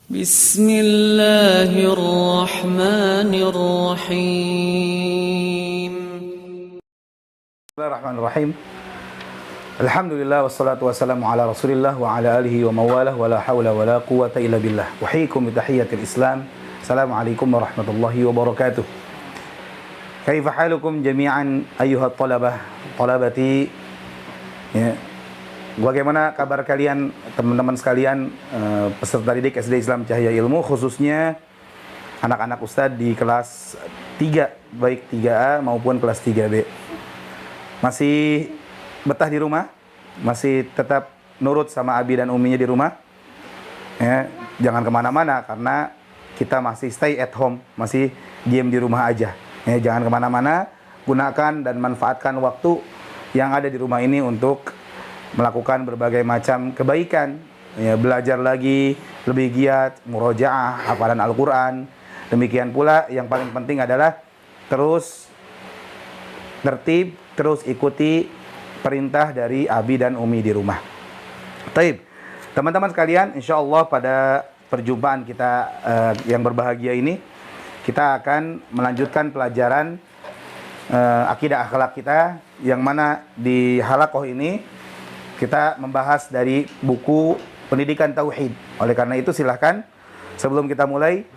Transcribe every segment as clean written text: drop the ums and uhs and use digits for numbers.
Bismillahirrahmanirrahim. Bismillahirrahmanirrahim. Alhamdulillah wassalatu wassalamu ala Rasulillah wa ala alihi wa mawalah wa la hawla wa la quwwata illa billah. Uhyikum bi tahiyyatil Islam. Assalamualaikum warahmatullahi wabarakatuh. Kaifa halukum jami'an ayyuhat talabah, talabati. Ya. Bagaimana kabar kalian teman-teman sekalian peserta didik SD Islam Cahaya Ilmu, khususnya anak-anak ustadz di kelas 3, baik 3A maupun kelas 3B. Masih betah di rumah? Masih tetap nurut sama abi dan uminya di rumah? Ya, jangan kemana-mana karena kita masih stay at home, masih diam di rumah aja. Ya, jangan kemana-mana, gunakan dan manfaatkan waktu yang ada di rumah ini untuk melakukan berbagai macam kebaikan, ya, belajar lagi, lebih giat, murojaah, hafalan Al-Quran. Demikian pula yang paling penting adalah terus tertib, terus ikuti perintah dari abi dan umi di rumah. Taib, teman-teman sekalian, insya Allah pada perjumpaan kita yang berbahagia ini, kita akan melanjutkan pelajaran akidah akhlak kita, yang mana di halakoh ini kita membahas dari buku Pendidikan Tauhid. Oleh karena itu silahkan sebelum kita mulai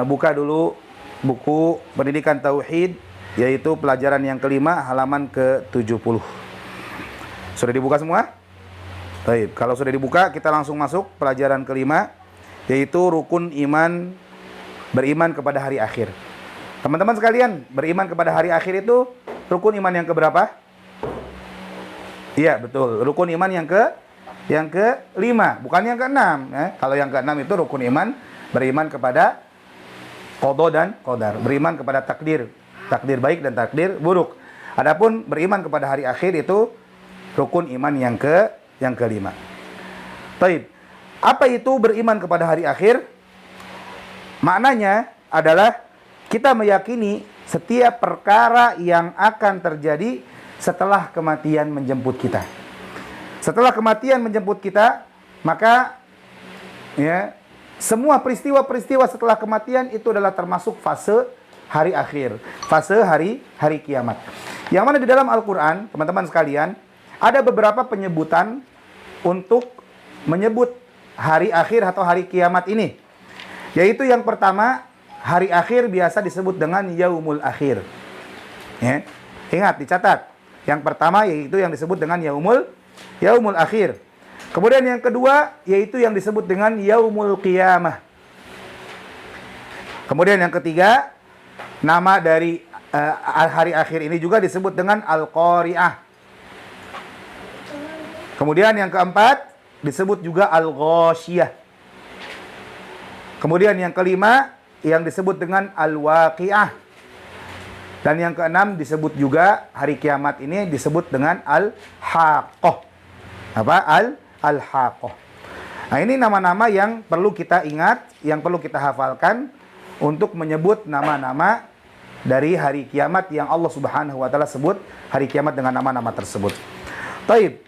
buka dulu buku Pendidikan Tauhid, yaitu pelajaran yang kelima, halaman ke-70. Sudah dibuka semua? Baik, kalau sudah dibuka kita langsung masuk pelajaran kelima, yaitu rukun iman, beriman kepada hari akhir. Teman-teman sekalian, beriman kepada hari akhir itu rukun iman yang keberapa? Iya, betul. Rukun iman yang kelima, bukan yang keenam. Kalau yang keenam itu rukun iman, beriman kepada qada dan qadar, beriman kepada takdir baik dan takdir buruk. Adapun beriman kepada hari akhir itu rukun iman yang kelima. Baik. Apa itu beriman kepada hari akhir? Maknanya adalah kita meyakini setiap perkara yang akan terjadi setelah kematian menjemput kita. Setelah kematian menjemput kita, maka ya, semua peristiwa-peristiwa setelah kematian itu adalah termasuk fase hari akhir, fase hari kiamat. Yang mana di dalam Al-Quran, teman-teman sekalian, ada beberapa penyebutan untuk menyebut hari akhir atau hari kiamat ini. Yaitu yang pertama, hari akhir biasa disebut dengan yaumul akhir. Ya. Ingat, dicatat. Yang pertama yaitu yang disebut dengan yaumul akhir. Kemudian yang kedua yaitu yang disebut dengan yaumul qiyamah. Kemudian yang ketiga, nama dari hari akhir ini juga disebut dengan al-qari'ah. Kemudian yang keempat disebut juga al-ghasyiyah. Kemudian yang kelima yang disebut dengan al-waqi'ah. Dan yang keenam disebut juga hari kiamat ini disebut dengan al-haqqah. Apa? Al-haqqah. Nah, ini nama-nama yang perlu kita ingat, yang perlu kita hafalkan untuk menyebut nama-nama dari hari kiamat yang Allah Subhanahu wa taala sebut hari kiamat dengan nama-nama tersebut. Taib.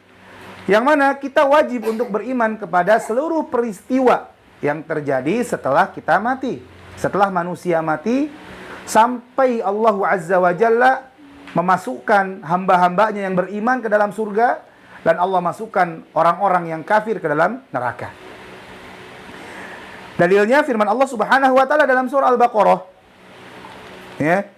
Yang mana kita wajib untuk beriman kepada seluruh peristiwa yang terjadi setelah kita mati. Setelah manusia mati, sampai Allah Azza wa Jalla memasukkan hamba-hambanya yang beriman ke dalam surga, dan Allah masukkan orang-orang yang kafir ke dalam neraka. Dalilnya firman Allah Subhanahu wa taala dalam surah Al-Baqarah. Ya.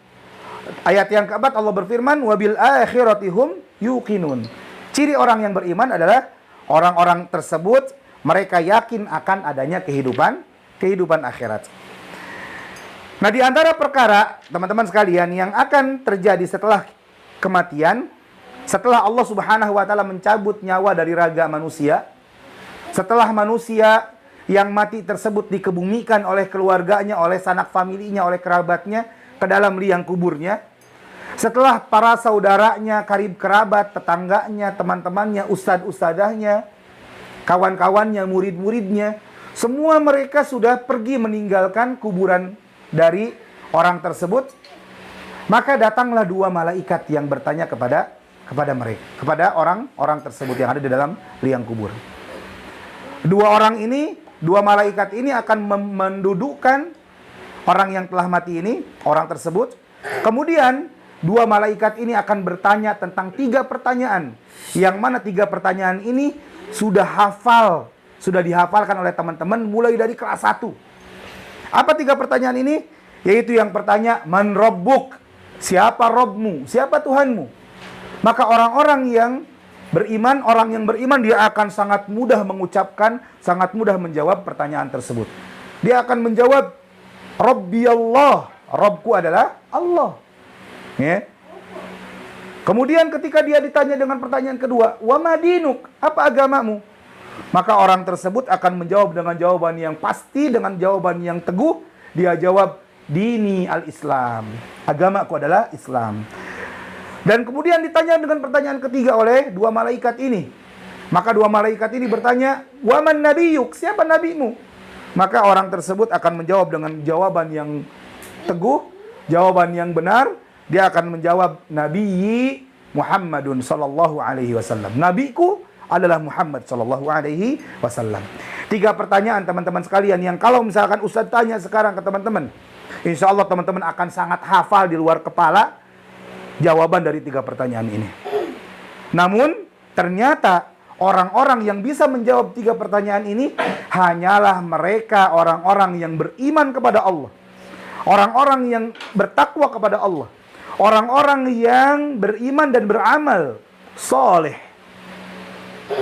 Ayat yang keempat Allah berfirman, "Wabil akhirati hum yuqinun." Ciri orang yang beriman adalah orang-orang tersebut mereka yakin akan adanya kehidupan akhirat. Nah, di antara perkara, teman-teman sekalian, yang akan terjadi setelah kematian, setelah Allah Subhanahu wa taala mencabut nyawa dari raga manusia, setelah manusia yang mati tersebut dikebumikan oleh keluarganya, oleh sanak familinya, oleh kerabatnya ke dalam liang kuburnya, setelah para saudaranya, karib kerabat, tetangganya, teman-temannya, ustad-ustadahnya, kawan-kawannya, murid-muridnya, semua mereka sudah pergi meninggalkan kuburan dari orang tersebut, maka datanglah dua malaikat yang bertanya kepada mereka, kepada orang-orang tersebut yang ada di dalam liang kubur. Dua orang ini dua malaikat ini akan mendudukkan orang yang telah mati ini, orang tersebut. Kemudian dua malaikat ini akan bertanya tentang 3 pertanyaan. Yang mana 3 pertanyaan ini sudah dihafalkan oleh teman-teman mulai dari kelas 1. Apa 3 pertanyaan ini? Yaitu yang pertanya, Man Rabbuk? Siapa Rabbmu? Siapa Tuhanmu? Maka orang yang beriman dia akan sangat mudah mengucapkan, sangat mudah menjawab pertanyaan tersebut. Dia akan menjawab, Rabbi Allah. Rabbku adalah Allah. Ya. Kemudian ketika dia ditanya dengan pertanyaan kedua, Wa madinuk? Apa agamamu? Maka orang tersebut akan menjawab dengan jawaban yang pasti, dengan jawaban yang teguh. Dia jawab, Dini al-Islam. Agamaku adalah Islam. Dan kemudian ditanya dengan pertanyaan ketiga oleh dua malaikat ini. Maka dua malaikat ini bertanya, Wa man nabiyuk? Siapa nabimu? Maka orang tersebut akan menjawab dengan jawaban yang teguh, jawaban yang benar. Dia akan menjawab, Nabiyyi Muhammadun sallallahu alaihi wasallam. Nabiku adalah Muhammad sallallahu alaihi wasallam. 3 pertanyaan teman-teman sekalian yang kalau misalkan Ustaz tanya sekarang ke teman-teman, insya Allah teman-teman akan sangat hafal di luar kepala jawaban dari 3 pertanyaan ini. Namun ternyata orang-orang yang bisa menjawab 3 pertanyaan ini hanyalah mereka orang-orang yang beriman kepada Allah, orang-orang yang bertakwa kepada Allah, orang-orang yang beriman dan beramal soleh.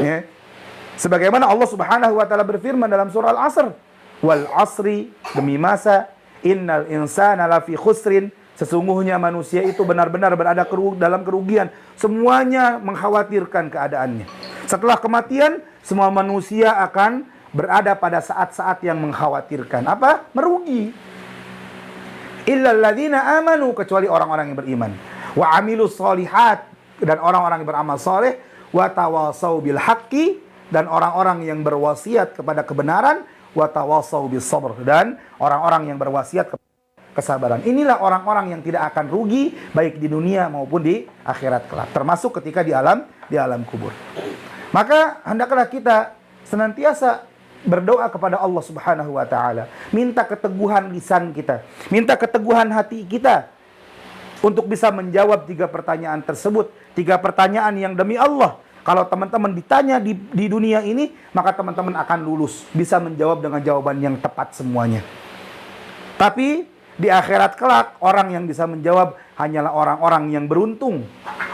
Ya. Sebagaimana Allah Subhanahu wa taala berfirman dalam surah Al-Asr, wal asri, demi masa, innal insana lafi khusrin, sesungguhnya manusia itu benar-benar berada dalam kerugian. Semuanya mengkhawatirkan keadaannya. Setelah kematian, semua manusia akan berada pada saat-saat yang mengkhawatirkan. Apa? Merugi. Illal ladzina amanu, kecuali orang-orang yang beriman. Wa amilus sholihat, dan orang-orang yang beramal soleh. Wa tawasau bil haqqi, dan orang-orang yang berwasiat kepada kebenaran. Wa tawasau bis sabr, dan orang-orang yang berwasiat kesabaran. Inilah orang-orang yang tidak akan rugi baik di dunia maupun di akhirat kelak, termasuk ketika di alam kubur. Maka hendaklah kita senantiasa berdoa kepada Allah Subhanahu wa taala, minta keteguhan lisan kita, minta keteguhan hati kita untuk bisa menjawab 3 pertanyaan tersebut. 3 pertanyaan yang demi Allah, kalau teman-teman ditanya di dunia ini, maka teman-teman akan lulus, bisa menjawab dengan jawaban yang tepat semuanya. Tapi di akhirat kelak, orang yang bisa menjawab hanyalah orang-orang yang beruntung,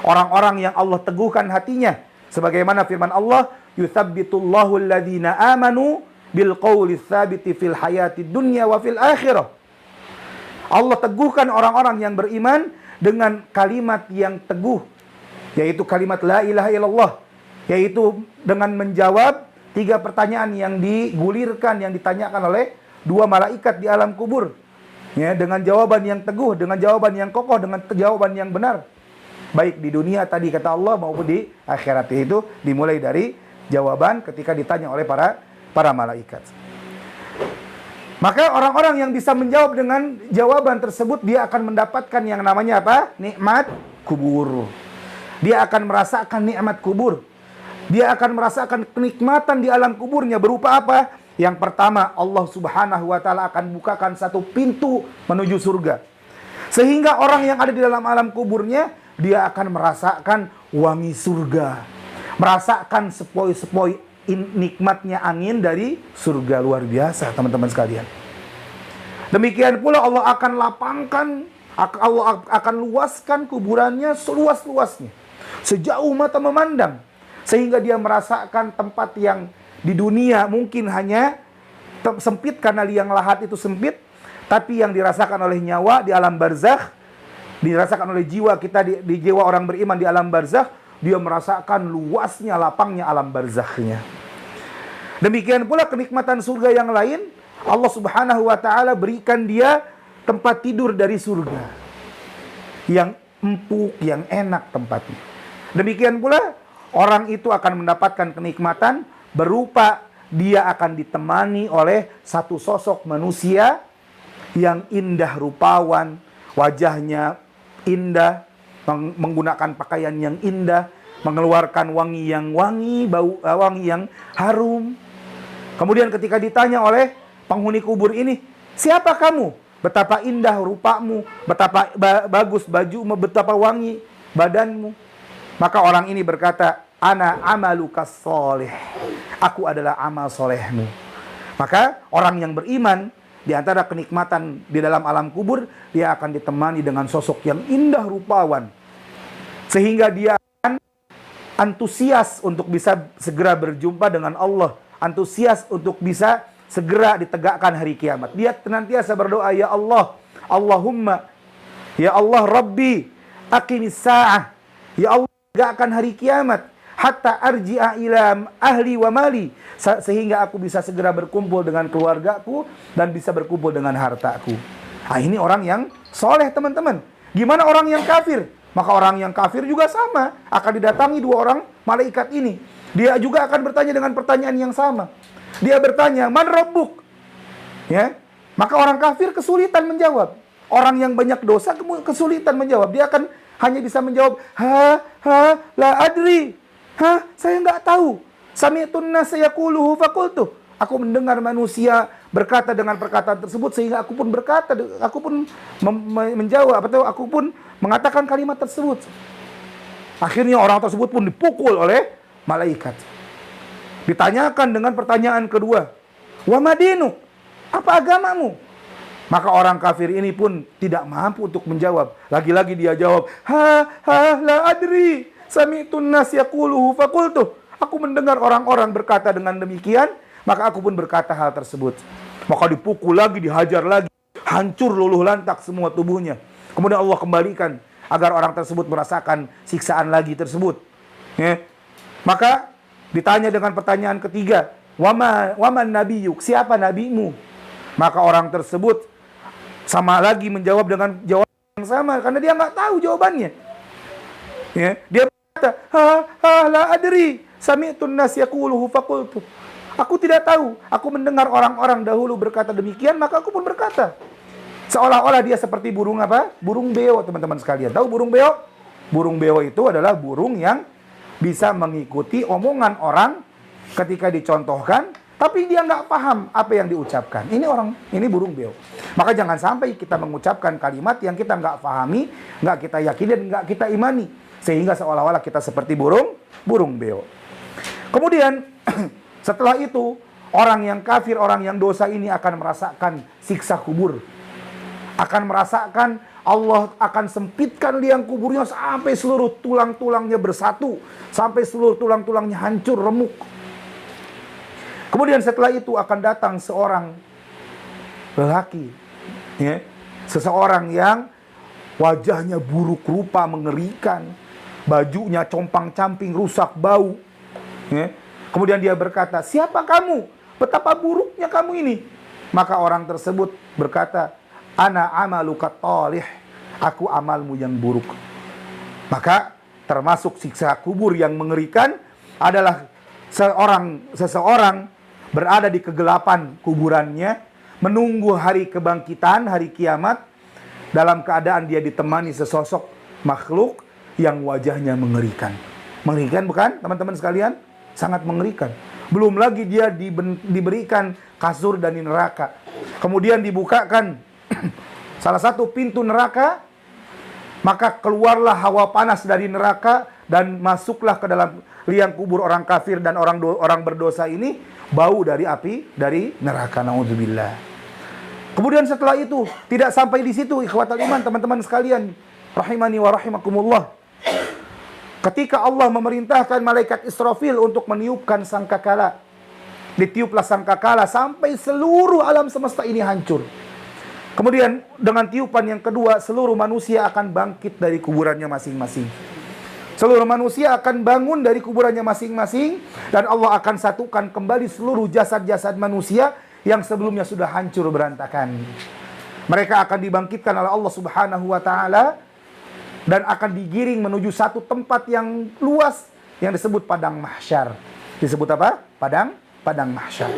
orang-orang yang Allah teguhkan hatinya. Sebagaimana firman Allah, yuthabbitullahu alladhina amanu bil qawli tsabiti fil hayati dunya wa fil akhirah. Allah teguhkan orang-orang yang beriman dengan kalimat yang teguh, yaitu kalimat la ilaha illallah, yaitu dengan menjawab 3 pertanyaan yang digulirkan, yang ditanyakan oleh 2 malaikat di alam kubur. Ya, dengan jawaban yang teguh, dengan jawaban yang kokoh, dengan jawaban yang benar. Baik di dunia tadi kata Allah maupun di akhirat, itu dimulai dari jawaban ketika ditanya oleh para malaikat. Maka orang-orang yang bisa menjawab dengan jawaban tersebut, dia akan mendapatkan yang namanya apa? Nikmat kubur. Dia akan merasakan nikmat kubur. Dia akan merasakan kenikmatan di alam kuburnya berupa apa? Yang pertama, Allah Subhanahu wa taala akan bukakan satu pintu menuju surga. Sehingga orang yang ada di dalam alam kuburnya, dia akan merasakan wangi surga. Merasakan sepoi-sepoi nikmatnya angin dari surga. Luar biasa teman-teman sekalian. Demikian pula Allah akan lapangkan, Allah akan luaskan kuburannya seluas-luasnya, sejauh mata memandang. Sehingga dia merasakan tempat yang di dunia mungkin hanya sempit karena liang lahat itu sempit, tapi yang dirasakan oleh nyawa di alam barzakh, dirasakan oleh jiwa kita di jiwa orang beriman di alam barzakh, dia merasakan luasnya, lapangnya alam barzakhnya. Demikian pula kenikmatan surga yang lain, Allah Subhanahu wa taala berikan dia tempat tidur dari surga yang empuk, yang enak tempatnya. Demikian pula orang itu akan mendapatkan kenikmatan berupa dia akan ditemani oleh satu sosok manusia yang indah rupawan, wajahnya indah, menggunakan pakaian yang indah, mengeluarkan wangi yang wangi, bau wangi yang harum. Kemudian ketika ditanya oleh penghuni kubur ini, siapa kamu? Betapa indah rupamu, betapa bagus bajumu, betapa wangi badanmu. Maka orang ini berkata, ana amalukas soleh. Aku adalah amal solehmu. Maka orang yang beriman, di antara kenikmatan di dalam alam kubur, dia akan ditemani dengan sosok yang indah rupawan. Sehingga dia akan antusias untuk bisa segera berjumpa dengan Allah. Antusias untuk bisa segera ditegakkan hari kiamat. Dia senantiasa berdoa, ya Allah, Allahumma, ya Allah Rabbi, aqimis sa'ah. Ya Allah, tegakkan hari kiamat. Hatta arji'a ila ahli wa mali. Sehingga aku bisa segera berkumpul dengan keluargaku dan bisa berkumpul dengan hartaku. Nah, ini orang yang soleh, teman-teman. Gimana orang yang kafir? Maka orang yang kafir juga sama. Akan didatangi dua orang malaikat ini. Dia juga akan bertanya dengan pertanyaan yang sama. Dia bertanya, man rabbuk? Ya. Maka orang kafir kesulitan menjawab. Orang yang banyak dosa kesulitan menjawab. Dia akan hanya bisa menjawab, la adri. Saya nggak tahu. Sami'tun nas yaquluhu faqultu. Aku mendengar manusia berkata dengan perkataan tersebut sehingga aku pun berkata, aku pun menjawab atau aku pun mengatakan kalimat tersebut. Akhirnya orang tersebut pun dipukul oleh malaikat. Ditanyakan dengan pertanyaan kedua, wa madinu, apa agamamu? Maka orang kafir ini pun tidak mampu untuk menjawab. Lagi-lagi dia jawab, la adri, sami'tun nas yaquluhu faqultu. Aku mendengar orang-orang berkata dengan demikian, maka aku pun berkata hal tersebut. Maka dipukul lagi, dihajar lagi, hancur luluh lantak semua tubuhnya. Kemudian Allah kembalikan agar orang tersebut merasakan siksaan lagi tersebut. Ya. Maka ditanya dengan pertanyaan ketiga, waman nabiyuk, siapa nabimu? Maka orang tersebut sama lagi menjawab dengan jawaban yang sama karena dia nggak tahu jawabannya. Ya, dia berkata, la adri, sami'tun nas yaquluhu faqultu. Aku tidak tahu, aku mendengar orang-orang dahulu berkata demikian, maka aku pun berkata. Seolah-olah dia seperti burung apa? Burung beo, teman-teman sekalian. Tahu burung beo? Burung beo itu adalah burung yang bisa mengikuti omongan orang ketika dicontohkan, tapi dia nggak paham apa yang diucapkan. Ini burung beo. Maka jangan sampai kita mengucapkan kalimat yang kita nggak pahami, nggak kita yakini dan nggak kita imani, sehingga seolah-olah kita seperti burung beo. Kemudian setelah itu orang yang kafir, orang yang dosa ini akan merasakan siksa kubur, akan merasakan Allah akan sempitkan liang kuburnya sampai seluruh tulang-tulangnya bersatu, sampai seluruh tulang-tulangnya hancur, remuk. Kemudian setelah itu akan datang seorang lelaki, ya, seseorang yang wajahnya buruk rupa, mengerikan, bajunya compang-camping, rusak, bau. Ya. Kemudian dia berkata, siapa kamu? Betapa buruknya kamu ini. Maka orang tersebut berkata, ana amaluka talih, aku amalmu yang buruk. Maka termasuk siksa kubur yang mengerikan adalah seseorang berada di kegelapan kuburannya, menunggu hari kebangkitan, hari kiamat, dalam keadaan dia ditemani sesosok makhluk yang wajahnya mengerikan. Mengerikan bukan, teman-teman sekalian? Sangat mengerikan. Belum lagi dia diberikan kasur dari neraka. Kemudian dibukakan salah satu pintu neraka, maka keluarlah hawa panas dari neraka dan masuklah ke dalam liang kubur orang kafir dan orang berdosa ini, bau dari api dari neraka. Naudzubillah. Kemudian setelah itu tidak sampai di situ, ikhwatal iman, teman-teman sekalian, rahimani wa rahimakumullah. Ketika Allah memerintahkan malaikat Israfil untuk meniupkan sangkakala, ditiuplah sangkakala sampai seluruh alam semesta ini hancur. Kemudian dengan tiupan yang kedua, seluruh manusia akan bangkit dari kuburannya masing-masing. Seluruh manusia akan bangun dari kuburannya masing-masing, dan Allah akan satukan kembali seluruh jasad-jasad manusia yang sebelumnya sudah hancur berantakan. Mereka akan dibangkitkan oleh Allah Subhanahu wa taala dan akan digiring menuju satu tempat yang luas yang disebut padang mahsyar. Disebut apa? Padang mahsyar.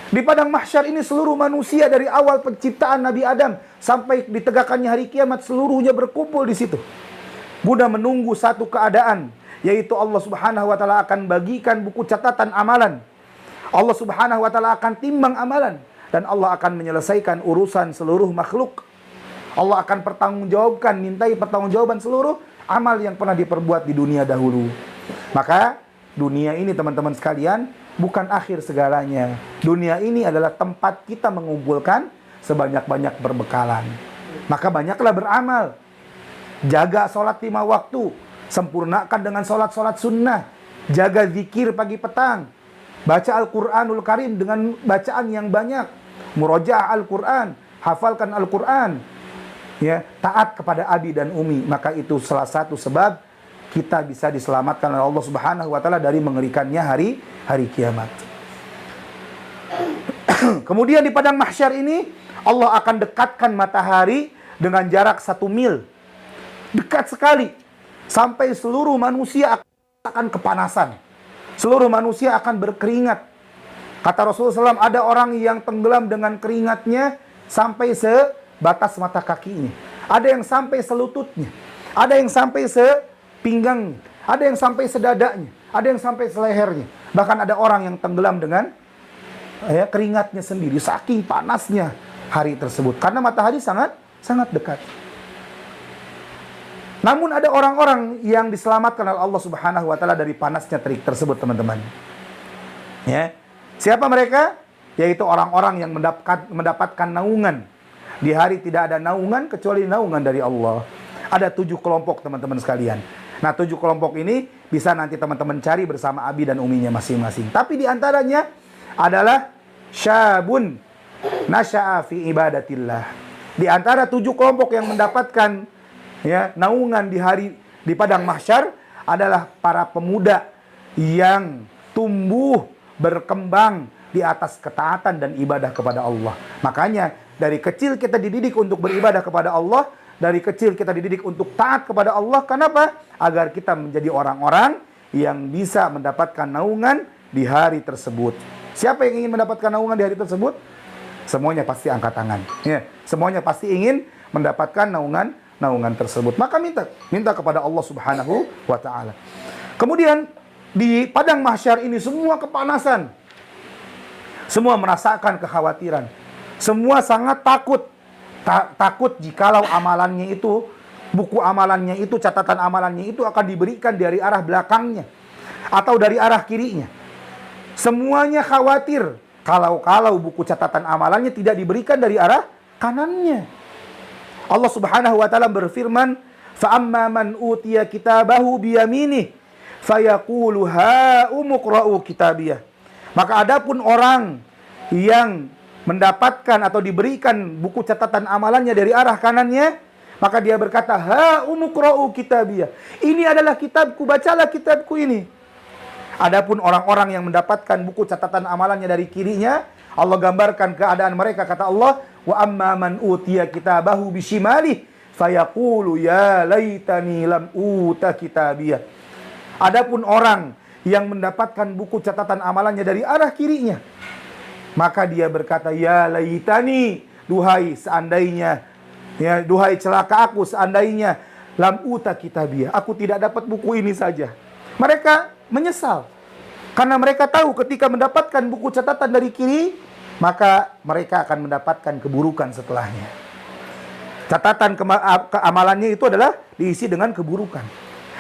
Di padang mahsyar ini seluruh manusia dari awal penciptaan Nabi Adam sampai ditegakkannya hari kiamat seluruhnya berkumpul di situ. Guna menunggu satu keadaan, yaitu Allah Subhanahu wa taala akan bagikan buku catatan amalan. Allah Subhanahu wa taala akan timbang amalan dan Allah akan menyelesaikan urusan seluruh makhluk. Allah akan pertanggungjawabkan, mintai pertanggungjawaban seluruh amal yang pernah diperbuat di dunia dahulu. Maka dunia ini teman-teman sekalian bukan akhir segalanya. Dunia ini adalah tempat kita mengumpulkan sebanyak-banyak perbekalan. Maka banyaklah beramal. Jaga sholat 5 waktu. Sempurnakan dengan sholat-sholat sunnah. Jaga zikir pagi petang. Baca Al-Quranul Karim dengan bacaan yang banyak. Murojaah Al-Quran. Hafalkan Al-Quran. Ya, taat kepada abi dan umi. Maka itu salah satu sebab kita bisa diselamatkan oleh Allah Subhanahu wa taala dari mengerikannya hari kiamat. Kemudian di padang mahsyar ini Allah akan dekatkan matahari dengan jarak 1 mil. Dekat sekali. Sampai seluruh manusia akan kepanasan. Seluruh manusia akan berkeringat. Kata Rasulullah SAW, ada orang yang tenggelam dengan keringatnya sampai sebatas mata kakinya. Ada yang sampai selututnya. Ada yang sampai sepinggang. Ada yang sampai sedadanya. Ada yang sampai selehernya. Bahkan ada orang yang tenggelam dengan keringatnya sendiri. Saking panasnya hari tersebut. Karena matahari sangat dekat. Namun ada orang-orang yang diselamatkan oleh Allah Subhanahu wa taala dari panasnya terik tersebut, teman-teman. Ya. Siapa mereka? Yaitu orang-orang yang mendapatkan naungan. Di hari tidak ada naungan kecuali naungan dari Allah. Ada 7 kelompok, teman-teman sekalian. Nah, 7 kelompok ini bisa nanti teman-teman cari bersama abi dan uminya masing-masing. Tapi di antaranya adalah syabun nasya'a fi ibadatillah. Di antara 7 kelompok yang mendapatkan naungan di padang mahsyar adalah para pemuda yang tumbuh berkembang di atas ketaatan dan ibadah kepada Allah. Makanya dari kecil kita dididik untuk beribadah kepada Allah, dari kecil kita dididik untuk taat kepada Allah. Kenapa? Agar kita menjadi orang-orang yang bisa mendapatkan naungan di hari tersebut. Siapa yang ingin mendapatkan naungan di hari tersebut? Semuanya pasti angkat tangan. Ya, semuanya pasti ingin mendapatkan naungan tersebut. Maka minta kepada Allah Subhanahu wa taala. Kemudian di padang mahsyar ini semua kepanasan. Semua merasakan kekhawatiran. Semua sangat takut. Takut jikalau amalannya itu, buku amalannya itu, catatan amalannya itu akan diberikan dari arah belakangnya atau dari arah kirinya. Semuanya khawatir kalau buku catatan amalannya tidak diberikan dari arah kanannya. Allah Subhanahu wa taala berfirman, "Fa amma man utiya kitabahu biyaminih, fayaqulu ha umqra'u kitabiyah." Maka adapun orang yang mendapatkan atau diberikan buku catatan amalannya dari arah kanannya, maka dia berkata, "Ha umqra'u kitabiyah." Ini adalah kitabku, bacalah kitabku ini. Adapun orang-orang yang mendapatkan buku catatan amalannya dari kirinya, Allah gambarkan keadaan mereka, kata Allah, "Wa amma man utiya kitabahu bishimalih, fayaqulu ya laitani lam uta kitabiyah." Adapun orang yang mendapatkan buku catatan amalannya dari arah kirinya, maka dia berkata, "Ya laitani, duhai seandainya, ya duhai celaka aku seandainya lam uta kitabiyah, aku tidak dapat buku ini saja." Mereka menyesal karena mereka tahu ketika mendapatkan buku catatan dari kiri, maka mereka akan mendapatkan keburukan setelahnya. Catatan amalannya itu adalah diisi dengan keburukan.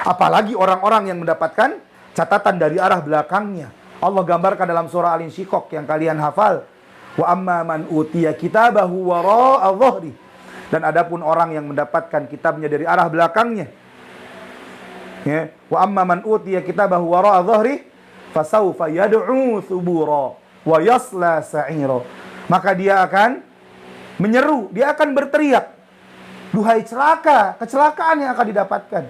Apalagi orang-orang yang mendapatkan catatan dari arah belakangnya. Allah gambarkan dalam surah Al-Insyiqaq yang kalian hafal. Wa amma man utiya kitabahu wara'a dhahri. Dan adapun orang yang mendapatkan kitabnya dari arah belakangnya. Ya, wa amma man utiya kitabahu wara'a dhahri fasawfa yad'u thubura wa yasla sa'ira. Maka dia akan menyeru, dia akan berteriak, "Duhai celaka, kecelakaan yang akan didapatkan."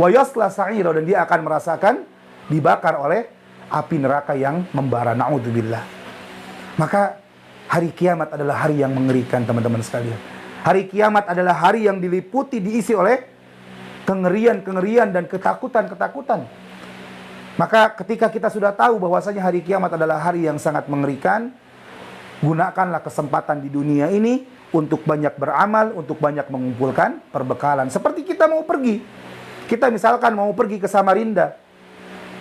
Wa yasla sa'ira, dan dia akan merasakan dibakar oleh api neraka yang membara, naudzubillah. Maka hari kiamat adalah hari yang mengerikan, teman-teman sekalian. Hari kiamat adalah hari yang diliputi, diisi oleh kengerian-kengerian dan ketakutan-ketakutan. Maka ketika kita sudah tahu bahwasanya hari kiamat adalah hari yang sangat mengerikan, gunakanlah kesempatan di dunia ini untuk banyak beramal, untuk banyak mengumpulkan perbekalan. Seperti kita mau pergi. Kita misalkan mau pergi ke Samarinda.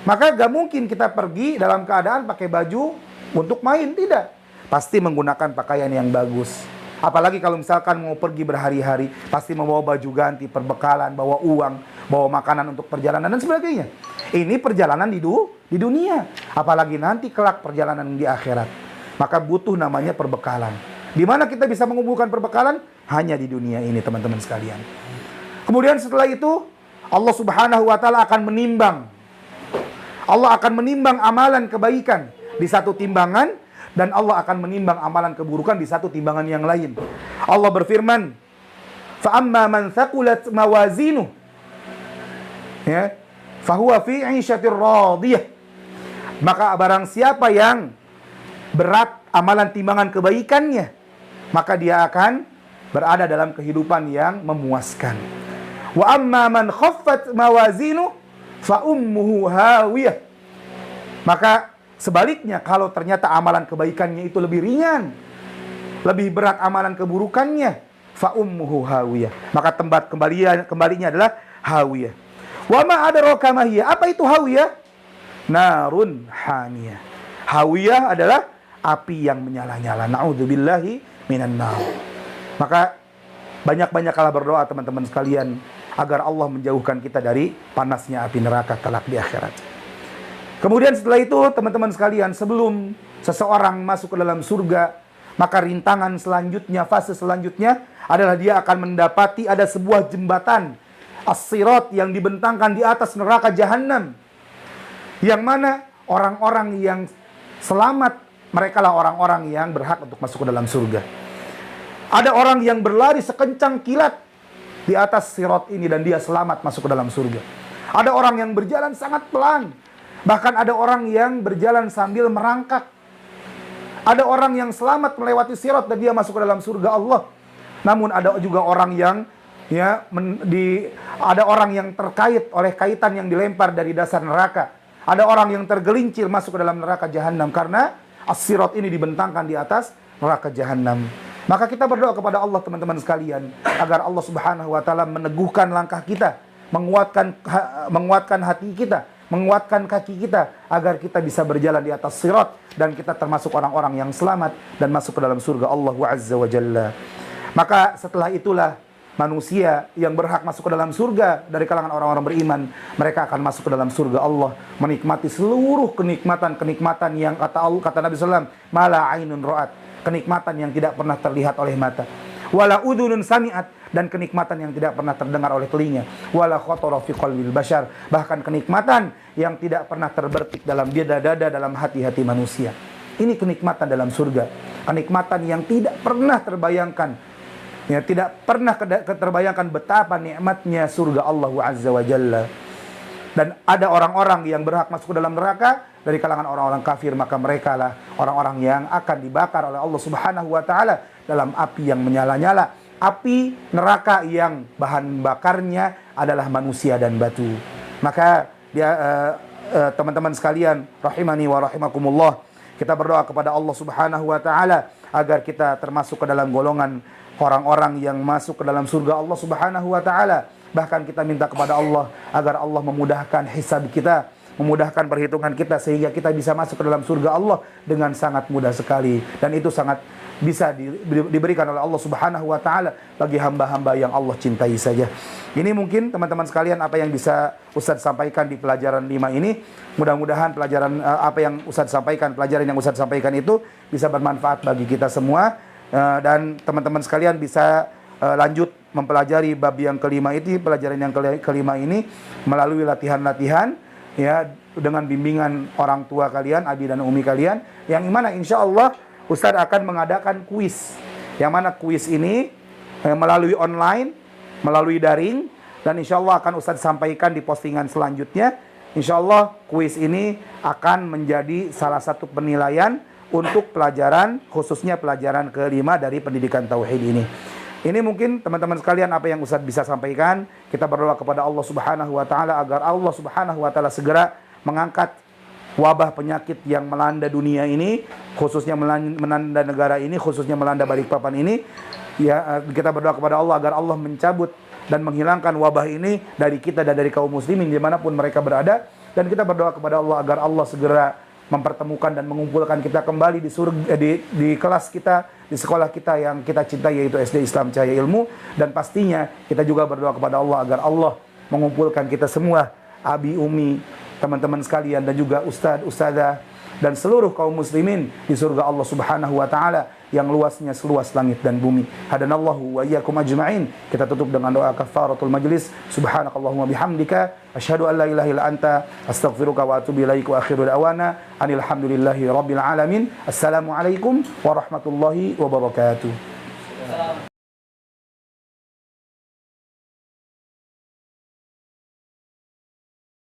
Maka gak mungkin kita pergi dalam keadaan pakai baju untuk main, tidak. Pasti menggunakan pakaian yang bagus. Apalagi kalau misalkan mau pergi berhari-hari, pasti membawa baju ganti, perbekalan, bawa uang, bawa makanan untuk perjalanan dan sebagainya. Ini perjalanan di dunia. Apalagi nanti kelak perjalanan di akhirat. Maka butuh namanya perbekalan. Di mana kita bisa mengumpulkan perbekalan? Hanya di dunia ini, teman-teman sekalian. Kemudian setelah itu, Allah Subhanahu wa Ta'ala akan menimbang. Allah akan menimbang amalan kebaikan di satu timbangan, dan Allah akan menimbang amalan keburukan di satu timbangan yang lain. Allah berfirman, "Fa amma man thaqulat mawazinuh, ya, fahuwa fi 'ishatir radiyah." Maka barang siapa yang berat amalan timbangan kebaikannya, maka dia akan berada dalam kehidupan yang memuaskan. Wa amma man khaffat mawazinuh, fa ummuhu hawiyah. Maka sebaliknya, kalau ternyata amalan kebaikannya itu lebih ringan, lebih berat amalan keburukannya, fa ummuhu hawiyah. Maka tempat kembalinya adalah hawiyah. Wa ma adraka ma hiya? Apa itu hawiyah? Narun hamiyah. Hawiyah adalah api yang menyala-nyala. Na'udzubillahi minan nar. Maka banyak-banyaklah berdoa teman-teman sekalian agar Allah menjauhkan kita dari panasnya api neraka kelak di akhirat. Kemudian setelah itu teman-teman sekalian, sebelum seseorang masuk ke dalam surga, maka rintangan selanjutnya, fase selanjutnya adalah dia akan mendapati ada sebuah jembatan as-sirat yang dibentangkan di atas neraka jahanam. Yang mana orang-orang yang selamat, mereka lah orang-orang yang berhak untuk masuk ke dalam surga. Ada orang yang berlari sekencang kilat di atas sirat ini dan dia selamat masuk ke dalam surga. Ada orang yang berjalan sangat pelan. Bahkan ada orang yang berjalan sambil merangkak. Ada orang yang selamat melewati sirat dan dia masuk ke dalam surga Allah. Namun ada juga orang yang ada orang yang terkait oleh kaitan yang dilempar dari dasar neraka. Ada orang yang tergelincir masuk ke dalam neraka jahanam karena as-sirat ini dibentangkan di atas neraka jahanam. Maka kita berdoa kepada Allah teman-teman sekalian agar Allah Subhanahu wa Ta'ala meneguhkan langkah kita, menguatkan hati kita, menguatkan kaki kita agar kita bisa berjalan di atas sirat dan kita termasuk orang-orang yang selamat dan masuk ke dalam surga Allah Azza wa Jalla. Maka setelah itulah manusia yang berhak masuk ke dalam surga dari kalangan orang-orang beriman, mereka akan masuk ke dalam surga Allah, menikmati seluruh kenikmatan yang kata Nabi SAW, mala ainun ra'at, kenikmatan yang tidak pernah terlihat oleh mata, wala udhunun sami'at, dan kenikmatan yang tidak pernah terdengar oleh telinga, wala khatara fi qalbil bashar, bahkan kenikmatan yang tidak pernah terbertik dalam dada-dada dalam hati-hati manusia. Ini kenikmatan dalam surga, kenikmatan yang tidak pernah terbayangkan, ya, tidak pernah terbayangkan betapa nikmatnya surga Allah Azza wa Jalla. Dan ada orang-orang yang berhak masuk ke dalam neraka dari kalangan orang-orang kafir, maka mereka lah orang-orang yang akan dibakar oleh Allah Subhanahu wa Ta'ala dalam api yang menyala-nyala. Api neraka yang bahan bakarnya adalah manusia dan batu. Maka teman-teman sekalian rahimani wa rahimakumullah, kita berdoa kepada Allah Subhanahu wa Ta'ala agar kita termasuk ke dalam golongan orang-orang yang masuk ke dalam surga Allah Subhanahu wa Ta'ala. Bahkan kita minta kepada Allah agar Allah memudahkan hisab kita, memudahkan perhitungan kita sehingga kita bisa masuk ke dalam surga Allah dengan sangat mudah sekali. Dan itu sangat bisa diberikan oleh Allah Subhanahu wa Ta'ala bagi hamba-hamba yang Allah cintai saja. Ini mungkin teman-teman sekalian apa yang bisa Ustaz sampaikan di pelajaran 5 ini. Mudah-mudahan pelajaran apa yang Ustaz sampaikan, pelajaran yang Ustaz sampaikan itu bisa bermanfaat bagi kita semua. Dan teman-teman sekalian bisa lanjut mempelajari bab yang kelima ini, pelajaran yang kelima ini melalui latihan-latihan, ya, dengan bimbingan orang tua kalian, abi dan umi kalian, yang mana insya Allah Ustaz akan mengadakan kuis, yang mana kuis ini melalui online, melalui daring, dan insya Allah akan Ustaz sampaikan di postingan selanjutnya. Insya Allah kuis ini akan menjadi salah satu penilaian untuk pelajaran, khususnya pelajaran kelima dari pendidikan tauhid ini. Ini mungkin teman-teman sekalian apa yang Ustaz bisa sampaikan. Kita berdoa kepada Allah Subhanahu wa Ta'ala agar Allah Subhanahu wa Ta'ala segera mengangkat wabah penyakit yang melanda dunia ini, khususnya melanda negara ini, khususnya melanda Balikpapan ini. Ya, kita berdoa kepada Allah agar Allah mencabut dan menghilangkan wabah ini dari kita dan dari kaum muslimin dimanapun mereka berada. Dan kita berdoa kepada Allah agar Allah segera mempertemukan dan mengumpulkan kita kembali di surga, di kelas kita, di sekolah kita yang kita cintai, yaitu SD Islam Cahaya Ilmu. Dan pastinya kita juga berdoa kepada Allah agar Allah mengumpulkan kita semua, abi, umi, teman-teman sekalian, dan juga ustadz, ustadzah, dan seluruh kaum muslimin di surga Allah Subhanahu wa taala yang luasnya seluas langit dan bumi. Hadanallahu wa iyyakum ajma'in. Kita tutup dengan doa kafaratul majlis. Subhanakallahumma bihamdika asyhadu an la ilaha illa anta astaghfiruka wa atubu ilaik wa akhiru da'wana anil hamdulillahi rabbil alamin. Assalamualaikum warahmatullahi wabarakatuh.